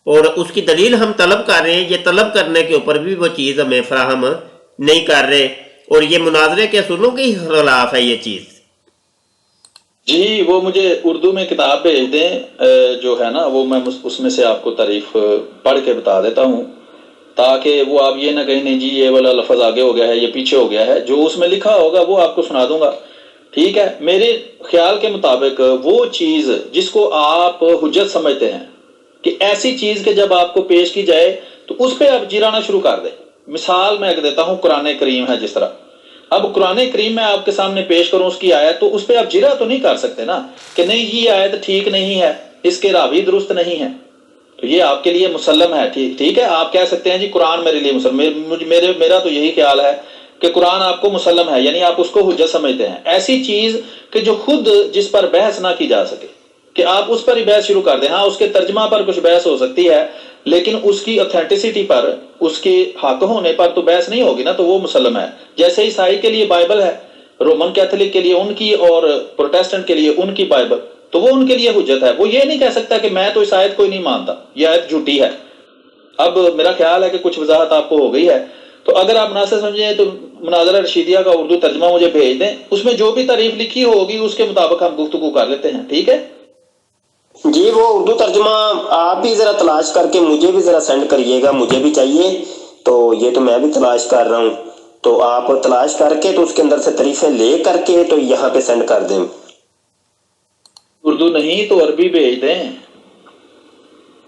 اور اس کی دلیل ہم طلب کر رہے ہیں، یہ طلب کرنے کے اوپر بھی وہ چیز ہمیں فراہم نہیں کر رہے، اور یہ مناظرے کے اصولوں کے خلاف ہے یہ چیز۔ جی وہ مجھے اردو میں کتاب بھیج دیں، جو ہے نا وہ میں اس میں سے آپ کو تعریف پڑھ کے بتا دیتا ہوں، تاکہ وہ آپ یہ نہ کہیں نہیں جی یہ والا لفظ آگے ہو گیا ہے یہ پیچھے ہو گیا ہے، جو اس میں لکھا ہوگا وہ آپ کو سنا دوں گا، ٹھیک ہے؟ میرے خیال کے مطابق وہ چیز جس کو آپ حجت سمجھتے ہیں کہ ایسی چیز کہ جب آپ کو پیش کی جائے تو اس پہ آپ جیرانا شروع کر دیں۔ مثال میں دیتا ہوں، قرآن کریم ہے جس طرح، اب قرآن کریم میں آپ کے سامنے پیش کروں اس کی آیت، تو اس پہ آپ جرا تو نہیں کر سکتے نا کہ نہیں یہ آیت ٹھیک نہیں ہے، اس کے راوی درست نہیں ہے، تو یہ آپ کے لیے مسلم ہے، ٹھیک ہے؟ آپ کہہ سکتے ہیں جی قرآن میرے لیے مسلم، میرا تو یہی خیال ہے کہ قرآن آپ کو مسلم ہے، یعنی آپ اس کو حجت سمجھتے ہیں۔ ایسی چیز کہ جو خود جس پر بحث نہ کی جا سکے کہ آپ اس پر ہی بحث شروع کر دیں، ہاں اس کے ترجمہ پر کچھ بحث ہو سکتی ہے لیکن اس کی اتھینٹسٹی پر، اس کے حق ہونے پر تو بحث نہیں ہوگی نا، تو وہ مسلم ہے۔ جیسے عیسائی کے لیے بائبل ہے، رومن کیتھولک کے لیے ان کی، اور پروٹیسٹنٹ کے لیے ان کی بائبل، تو وہ ان کے لیے حجت ہے، وہ یہ نہیں کہہ سکتا کہ میں تو اس آیت کو ہی نہیں مانتا، یہ آیت جھوٹی ہے۔ اب میرا خیال ہے کہ کچھ وضاحت آپ کو ہو گئی ہے، تو اگر آپ مناسب سمجھیں تو مناظرہ رشیدیہ کا اردو ترجمہ مجھے بھیج دیں، اس میں جو بھی تعریف لکھی ہوگی اس کے مطابق ہم گفتگو کر لیتے ہیں، ٹھیک ہے؟ جی وہ اردو ترجمہ آپ بھی ذرا تلاش کر کے مجھے بھی ذرا سینڈ کریے گا، مجھے بھی چاہیے، تو یہ تو میں بھی تلاش کر رہا ہوں، تو آپ تلاش کر کے تو اس کے اندر سے تعریفیں لے کر کے تو یہاں پہ سینڈ کر دیں۔ اردو نہیں تو عربی بھیج دیں،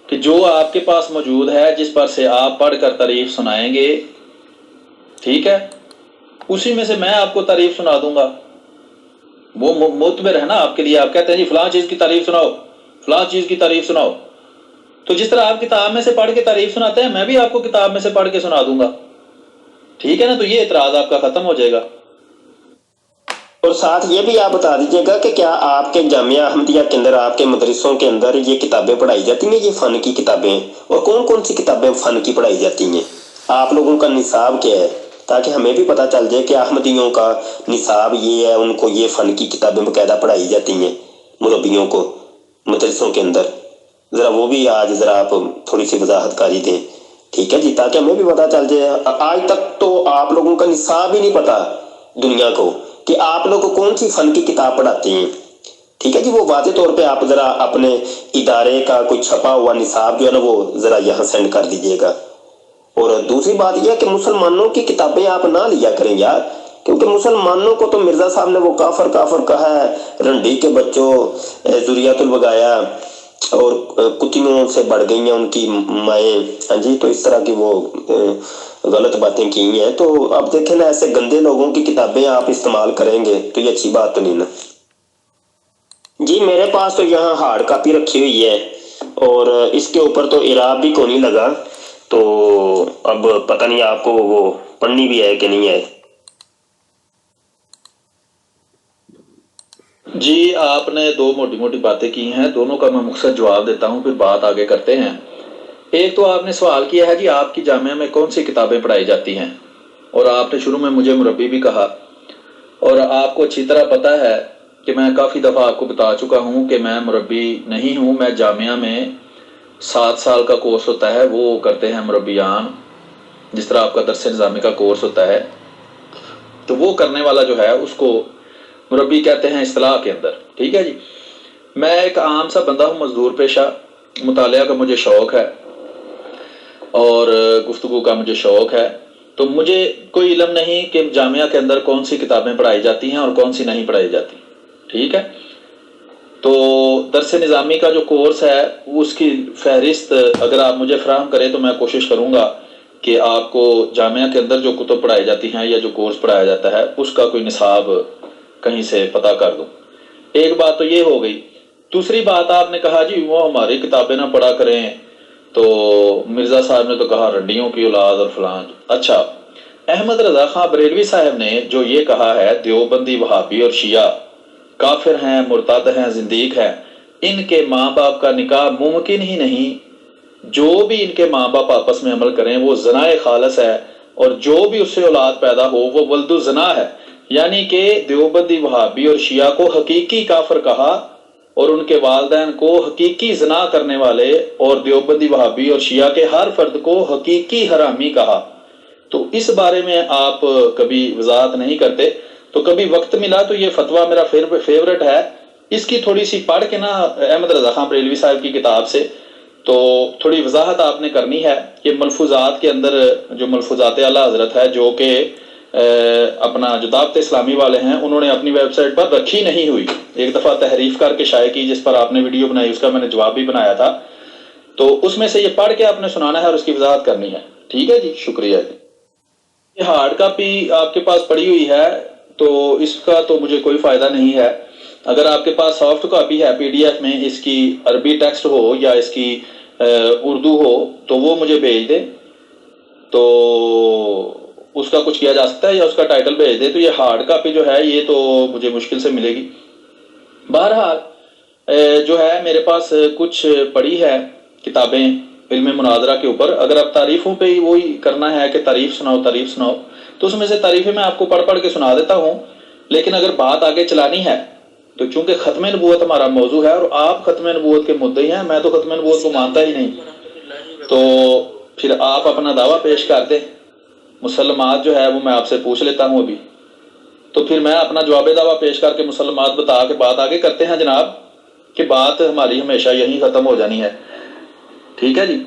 کہ جو آپ کے پاس موجود ہے جس پر سے آپ پڑھ کر تعریف سنائیں گے، ٹھیک ہے؟ اسی میں سے میں آپ کو تعریف سنا دوں گا، وہ معتبر ہے نا آپ کے لیے۔ آپ کہتے ہیں جی فلاں چیز کی تعریف سناؤ، فلاں چیز کی تعریف سناؤ، تو جس طرح آپ کتاب میں سے پڑھ کے تعریف سناتے ہیں میں بھی آپ کو کتاب میں سے پڑھ کے سنا دوں گا، ٹھیک ہے نا؟ تو یہ اعتراض آپ کا ختم ہو جائے گا۔ اور ساتھ یہ بھی آپ بتا دیجیے گا کہ کیا آپ کے جامعہ احمدیہ کے اندر، آپ کے مدرسوں کے اندر یہ کتابیں پڑھائی جاتی ہیں، یہ فن کی کتابیں، اور کون کون سی کتابیں فن کی پڑھائی جاتی ہیں؟ آپ لوگوں کا نصاب کیا ہے، تاکہ ہمیں بھی پتہ چل جائے کہ احمدیوں کا نصاب یہ ہے، ان کو یہ فن کی کتابیں باقاعدہ پڑھائی جاتی ہیں مربیوں کو مدرسوں کے اندر، ذرا وہ بھی آج ذرا آپ تھوڑی سی وضاحت کاری دیں، ٹھیک ہے جی؟ تاکہ ہمیں بھی پتہ چل جائے۔ آج تک تو آپ لوگوں کا نصاب ہی نہیں پتہ دنیا کو کہ آپ لوگ کون سی فن کی کتاب پڑھاتے ہیں، ٹھیک ہے جی؟ وہ واضح طور پہ آپ ذرا اپنے ادارے کا کوئی چھپا ہوا نصاب جو ہے نا وہ ذرا یہاں سینڈ کر دیجیے گا۔ اور دوسری بات یہ ہے کہ مسلمانوں کی کتابیں آپ نہ لیا کریں یار، کیونکہ مسلمانوں کو تو مرزا صاحب نے وہ کافر کہا ہے، رنڈی کے بچوں، ذریات الوگایا، اور کتیوں سے بڑھ گئی ہیں ان کی مائیں، ہاں جی، تو اس طرح کی وہ غلط باتیں کی ہیں. تو اب دیکھیں نا، ایسے گندے لوگوں کی کتابیں آپ استعمال کریں گے تو یہ اچھی بات تو نہیں نا. جی میرے پاس تو یہاں ہارڈ کاپی رکھی ہوئی ہے، اور اس کے اوپر تو اعراب بھی کوئی نہیں لگا، تو اب پتہ نہیں آپ کو وہ پڑھنی بھی ہے کہ نہیں ہے. جی آپ نے دو موٹی موٹی باتیں کی ہیں، دونوں کا میں مختصر جواب دیتا ہوں، پھر بات آگے کرتے ہیں. ایک تو آپ نے سوال کیا ہے جی آپ کی جامعہ میں کون سی کتابیں پڑھائی جاتی ہیں، اور آپ نے شروع میں مجھے مربی بھی کہا، اور آپ کو اچھی طرح پتہ ہے کہ میں کافی دفعہ آپ کو بتا چکا ہوں کہ میں مربی نہیں ہوں. میں جامعہ میں 7 سال کا کورس ہوتا ہے وہ کرتے ہیں مربیان، جس طرح آپ کا درس نظامی کا کورس ہوتا ہے، تو وہ کرنے والا جو ہے اس کو مربی کہتے ہیں اصطلاح کے اندر. ٹھیک ہے جی. میں ایک عام سا بندہ ہوں، مزدور پیشہ، مطالعہ کا مجھے شوق ہے اور گفتگو کا مجھے شوق ہے، تو مجھے کوئی علم نہیں کہ جامعہ کے اندر کون سی کتابیں پڑھائی جاتی ہیں اور کون سی نہیں پڑھائی جاتی. ٹھیک ہے. تو درس نظامی کا جو کورس ہے اس کی فہرست اگر آپ مجھے فراہم کریں تو میں کوشش کروں گا کہ آپ کو جامعہ کے اندر جو کتب پڑھائی جاتی ہیں یا جو کورس پڑھایا جاتا ہے اس کا کوئی نصاب کہیں سے پتہ کر دوں. ایک بات تو یہ ہو گئی. دوسری بات آپ نے کہا جی وہ ہماری کتابیں نہ پڑھا کریں، تو مرزا صاحب نے تو کہا رڈیوں کی اولاد اور فلان. اچھا، احمد رضا خان بریلوی صاحب نے جو یہ کہا ہے دیوبندی وہابی اور شیعہ کافر ہیں، مرتد ہیں، زندیق ہیں، ان کے ماں باپ کا نکاح ممکن ہی نہیں، جو بھی ان کے ماں باپ آپس میں عمل کریں وہ زنا خالص ہے، اور جو بھی اس سے اولاد پیدا ہو وہ ولد الزنا ہے. یعنی کہ دیوبندی وہابی اور شیعہ کو حقیقی کافر کہا اور ان کے والدین کو حقیقی زنا کرنے والے، اور دیوبندی وہابی اور شیعہ کے ہر فرد کو حقیقی حرامی کہا. تو اس بارے میں آپ کبھی وضاحت نہیں کرتے، تو کبھی وقت ملا تو یہ فتویٰ میرا فیورٹ ہے، اس کی تھوڑی سی پڑھ کے نا احمد رضا خان بریلوی صاحب کی کتاب سے تو تھوڑی وضاحت آپ نے کرنی ہے. کہ ملفوظات کے اندر جو ملفوظات اعلیٰ حضرت ہے جو کہ اپنا جو دعوت اسلامی والے ہیں انہوں نے اپنی ویب سائٹ پر رکھی نہیں ہوئی، ایک دفعہ تحریف کر کے شائع کی جس پر آپ نے ویڈیو بنائی، اس کا میں نے جواب بھی بنایا تھا، تو اس میں سے یہ پڑھ کے آپ نے سنانا ہے اور اس کی وضاحت کرنی ہے. ٹھیک ہے جی، شکریہ جی. یہ ہارڈ کاپی آپ کے پاس پڑی ہوئی ہے تو اس کا تو مجھے کوئی فائدہ نہیں ہے. اگر آپ کے پاس سافٹ کاپی ہے پی ڈی ایف میں، اس کی عربی ٹیکسٹ ہو یا اس کی اردو ہو تو وہ مجھے بھیج دیں، تو اس کا کچھ کیا جا سکتا ہے، یا اس کا ٹائٹل بھیج دیں. تو یہ ہارڈ کاپی جو ہے یہ تو مجھے مشکل سے ملے گی. بہرحال جو ہے میرے پاس کچھ پڑھی ہے کتابیں علم مناظرہ کے اوپر. اگر آپ تعریفوں پہ ہی وہی کرنا ہے کہ تعریف سناؤ تو اس میں سے تعریفیں میں آپ کو پڑھ پڑھ کے سنا دیتا ہوں. لیکن اگر بات آگے چلانی ہے تو چونکہ ختم نبوت ہمارا موضوع ہے اور آپ ختم نبوت کے مدعی ہیں، میں تو ختم نبوت کو مانتا ہی نہیں، تو پھر آپ اپنا دعویٰ پیش کر دیں. مسلمات جو ہے وہ میں آپ سے پوچھ لیتا ہوں ابھی، تو پھر میں اپنا جواب دعویٰ پیش کر کے مسلمات بتا کے بات آگے کرتے ہیں جناب، کہ بات ہماری ہمیشہ یہیں ختم ہو جانی ہے. ٹھیک ہے جی.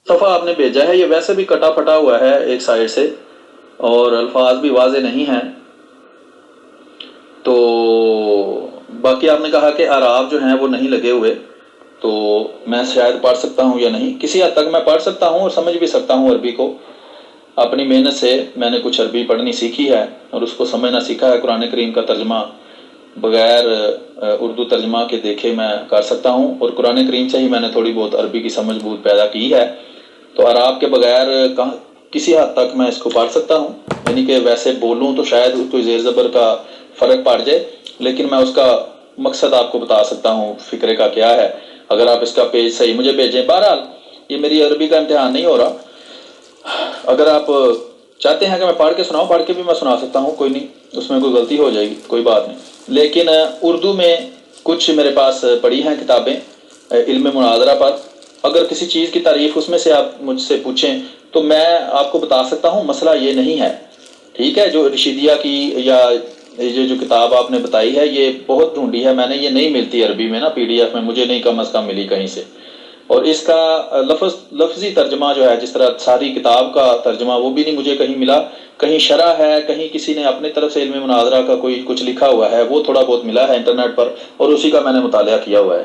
صفحہ آپ نے بھیجا ہے یہ ویسے بھی کٹا پھٹا ہوا ہے ایک سائڈ سے اور الفاظ بھی واضح نہیں ہیں. تو باقی آپ نے کہا کہ اعراب جو ہیں وہ نہیں لگے ہوئے، تو میں شاید پڑھ سکتا ہوں یا نہیں. کسی حد تک میں پڑھ سکتا ہوں اور سمجھ بھی سکتا ہوں عربی کو. اپنی محنت سے میں نے کچھ عربی پڑھنی سیکھی ہے اور اس کو سمجھنا سیکھا ہے. قرآن کریم کا ترجمہ بغیر اردو ترجمہ کے دیکھے میں کر سکتا ہوں، اور قرآن کریم سے ہی میں نے تھوڑی بہت عربی کی سمجھ بوجھ پیدا کی ہے. تو اعراب کے بغیر کسی حد تک میں اس کو پڑھ سکتا ہوں، یعنی کہ ویسے بولوں تو شاید کوئی زیر زبر کا فرق پڑ جائے، لیکن میں اس کا مقصد آپ کو بتا سکتا ہوں فکرے کا کیا ہے. اگر آپ اس کا پیج صحیح مجھے بھیجیں. بہرحال یہ میری عربی کا امتحان نہیں ہو رہا. اگر آپ چاہتے ہیں کہ میں پڑھ کے سناؤں، پڑھ کے بھی میں سنا سکتا ہوں، کوئی نہیں، اس میں کوئی غلطی ہو جائے گی، کوئی بات نہیں. لیکن اردو میں کچھ میرے پاس پڑھی ہیں کتابیں علم مناظرہ پر. اگر کسی چیز کی تعریف اس میں سے آپ مجھ سے پوچھیں تو میں آپ کو بتا سکتا ہوں. مسئلہ یہ نہیں ہے. ٹھیک ہے. جو رشیدیہ کی یا یہ جو کتاب آپ نے بتائی ہے یہ بہت ڈھونڈی ہے میں نے، یہ نہیں ملتی عربی میں نا پی ڈی ایف میں، مجھے نہیں کم از کم ملی کہیں سے. اور اس کا لفظی ترجمہ جو ہے جس طرح ساری کتاب کا ترجمہ وہ بھی نہیں مجھے کہیں ملا. کہیں شرح ہے، کہیں کسی نے اپنی طرف سے علم مناظرہ کا کوئی کچھ لکھا ہوا ہے، وہ تھوڑا بہت ملا ہے انٹرنیٹ پر، اور اسی کا میں نے مطالعہ کیا ہوا ہے.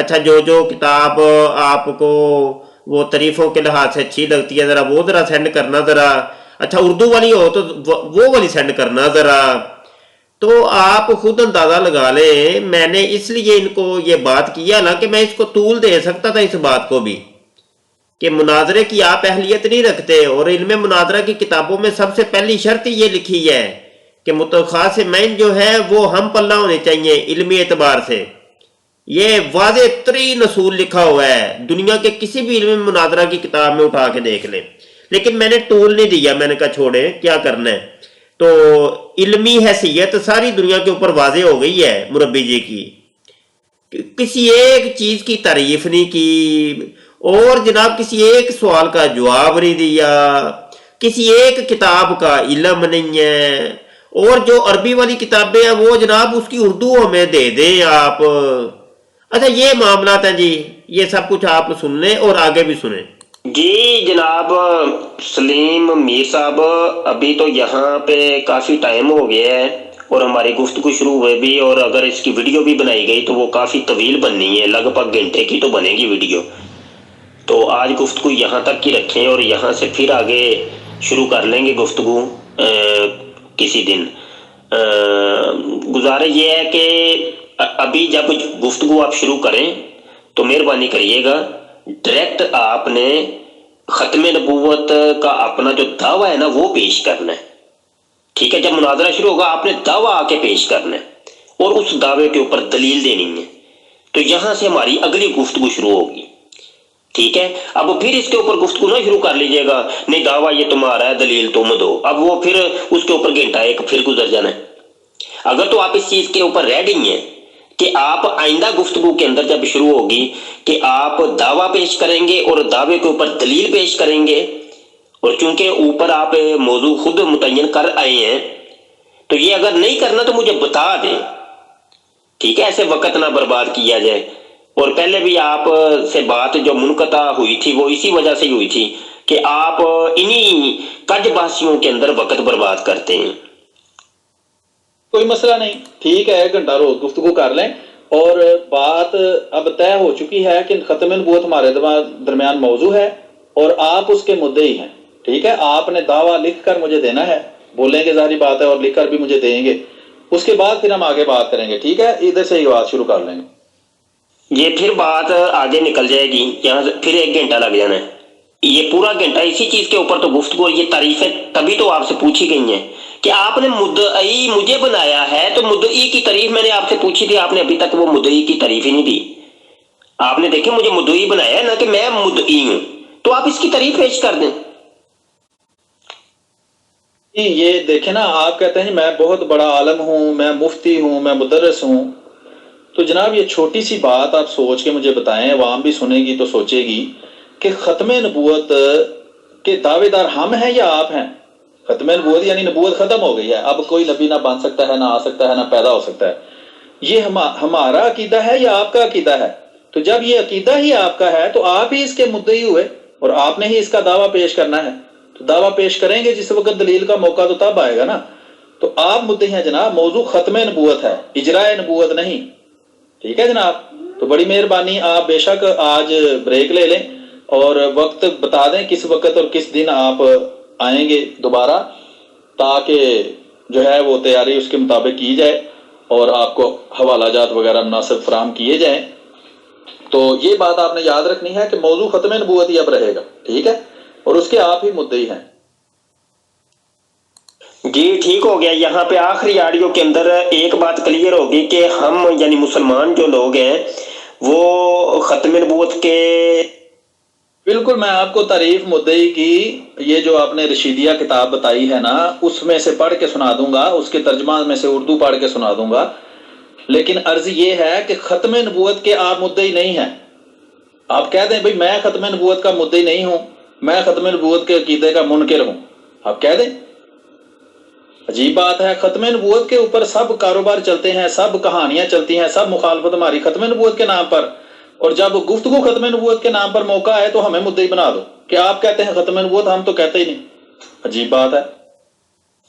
اچھا جو کتاب آپ کو وہ تعریفوں کے لحاظ سے اچھی لگتی ہے ذرا وہ ذرا سینڈ کرنا ذرا. اچھا اردو والی ہو تو وہ والی سینڈ کرنا ذرا. تو آپ خود اندازہ لگا لیں میں نے اس لیے ان کو یہ بات کیا نا کہ میں اس کو طول دے سکتا تھا اس بات کو بھی کہ مناظرے کی آپ اہلیت نہیں رکھتے. اور علم مناظرہ کی کتابوں میں سب سے پہلی شرط یہ لکھی ہے کہ متخاصمین جو ہے وہ ہم پلہ ہونے چاہیے علمی اعتبار سے. یہ واضح ترین اصول لکھا ہوا ہے, دنیا کے کسی بھی علم مناظرہ کی کتاب میں اٹھا کے دیکھ لیں. لیکن میں نے ٹول نہیں دیا, میں نے کہا چھوڑے کیا کرنا ہے. تو علمی حیثیت ساری دنیا کے اوپر واضح ہو گئی ہے مربی جی کی, کسی ایک چیز کی تعریف نہیں کی اور جناب کسی ایک سوال کا جواب نہیں دیا, کسی ایک کتاب کا علم نہیں ہے. اور جو عربی والی کتابیں ہیں وہ جناب اس کی اردو ہمیں دے دیں آپ. اچھا یہ معاملات ہیں جی, یہ سب کچھ آپ سن لیں اور آگے بھی سنیں. جی جناب سلیم میر صاحب, ابھی تو یہاں پہ کافی ٹائم ہو گیا ہے اور ہماری گفتگو شروع ہوئے بھی, اور اگر اس کی ویڈیو بھی بنائی گئی تو وہ کافی طویل بننی ہے, لگ بھگ گھنٹے کی تو بنے گی ویڈیو. تو آج گفتگو یہاں تک کی رکھیں اور یہاں سے پھر آگے شروع کر لیں گے گفتگو کسی دن. گزارش یہ ہے کہ ابھی جب گفتگو آپ شروع کریں تو مہربانی کریے گا ڈائریکٹ آپ نے ختم نبوت کا اپنا جو دعویٰ ہے نا وہ پیش کرنا ہے. ٹھیک ہے, جب مناظرہ شروع ہوگا آپ نے دعویٰ آ کے پیش کرنا ہے اور اس دعوے کے اوپر دلیل دینی ہے. تو یہاں سے ہماری اگلی گفتگو شروع ہوگی. ٹھیک ہے, اب پھر اس کے اوپر گفتگو نہ شروع کر لیجئے گا نہیں دعویٰ یہ تمہارا ہے دلیل تم دو, اب وہ پھر اس کے اوپر گھنٹہ ایک پھر گزر جانا ہے. اگر تو آپ اس چیز کے اوپر ریڈی ہیں کہ آپ آئندہ گفتگو کے اندر جب شروع ہوگی کہ آپ دعویٰ پیش کریں گے اور دعوے کے اوپر دلیل پیش کریں گے, اور چونکہ اوپر آپ موضوع خود متعین کر آئے ہیں تو یہ اگر نہیں کرنا تو مجھے بتا دیں. ٹھیک ہے, ایسے وقت نہ برباد کیا جائے. اور پہلے بھی آپ سے بات جو منقطع ہوئی تھی وہ اسی وجہ سے ہوئی تھی کہ آپ انہی کج بحثیوں کے اندر وقت برباد کرتے ہیں. کوئی مسئلہ نہیں, ٹھیک ہے, ایک گھنٹہ روز گفتگو کر لیں. اور بات اب طے ہو چکی ہے کہ ختم نبوت ہمارے درمیان موضوع ہے اور آپ اس کے مدعی ہیں. ٹھیک ہے, آپ نے دعویٰ لکھ کر مجھے دینا ہے, بولیں گے ظاہری بات ہے, اور لکھ کر بھی مجھے دیں گے. اس کے بعد پھر ہم آگے بات کریں گے. ٹھیک ہے, ادھر سے یہ بات شروع کر لیں گے. یہ پھر بات آگے نکل جائے گی, یہاں سے پھر ایک گھنٹہ لگ جانا ہے. یہ پورا گھنٹہ اسی چیز کے اوپر تو گفتگو, یہ تعریفیں تبھی تو آپ سے پوچھی گئی ہیں کہ آپ نے مدعی مجھے بنایا ہے, تو مدعی کی تعریف میں نے آپ سے پوچھی تھی, آپ نے ابھی تک وہ مدعی کی تعریف ہی نہیں دی. آپ نے دیکھیں مجھے مدعی بنایا ہے نا کہ میں مدعی ہوں, تو آپ اس کی تعریف پیش کر دیں. یہ دیکھیں نا, آپ کہتے ہیں میں بہت بڑا عالم ہوں, میں مفتی ہوں, میں مدرس ہوں. تو جناب یہ چھوٹی سی بات آپ سوچ کے مجھے بتائیں, عوام بھی سنے گی تو سوچے گی کہ ختم نبوت کے دعوے دار ہم ہیں یا آپ ہیں. ختم نبوت یعنی نبوت ختم ہو گئی ہے, اب کوئی نبی نہ بن سکتا ہے, نہ آ سکتا ہے, نہ پیدا ہو سکتا ہے. یہ ہمارا عقیدہ ہے یا آپ کا عقیدہ ہے؟ تو جب یہ عقیدہ ہی آپ کا ہے تو آپ ہی اس کے مدعی ہوئے اور آپ نے ہی اس کا دعویٰ پیش کرنا ہے. تو دعویٰ پیش کریں گے جس وقت دلیل کا موقع تو تب آئے گا نا. تو آپ مدعی ہیں جناب, موضوع ختم نبوت ہے, اجراء نبوت نہیں. ٹھیک ہے جناب, تو بڑی مہربانی, آپ بے شک آج بریک لے لیں اور وقت بتا دیں کس وقت اور کس دن آپ آئیں گے دوبارہ, تاکہ جو ہے وہ تیاری اس کے مطابق کی جائے اور آپ کو حوالہ جات وغیرہ مناسب فراہم کیے جائیں. تو یہ بات آپ نے یاد رکھنی ہے کہ موضوع ختم نبوت ہی اب رہے گا. ٹھیک ہے, اور اس کے آپ ہی مدعی ہیں. جی ٹھیک ہو گیا. یہاں پہ آخری آڈیو کے اندر ایک بات کلیئر ہوگی کہ ہم یعنی مسلمان جو لوگ ہیں وہ ختم نبوت کے بالکل, میں آپ کو تعریف مدعی کی یہ جو آپ نے رشیدیہ کتاب بتائی ہے نا اس میں سے پڑھ کے سنا دوں گا, اس کے ترجمہ میں سے اردو پڑھ کے سنا دوں گا. لیکن عرض یہ ہے کہ ختم نبوت کے آپ مدعی نہیں ہیں. آپ کہہ دیں بھئی میں ختم نبوت کا مدعی نہیں ہوں, میں ختم نبوت کے عقیدے کا منکر ہوں, آپ کہہ دیں. عجیب بات ہے, ختم نبوت کے اوپر سب کاروبار چلتے ہیں, سب کہانیاں چلتی ہیں, سب مخالفت ہماری ختم نبوت کے نام پر, اور جب گفتگو ختم نبوت کے نام پر موقع ہے تو ہمیں مدعی بنا دو کہ آپ کہتے ہیں ختم نبوت, ہم تو کہتے ہی نہیں. عجیب بات ہے.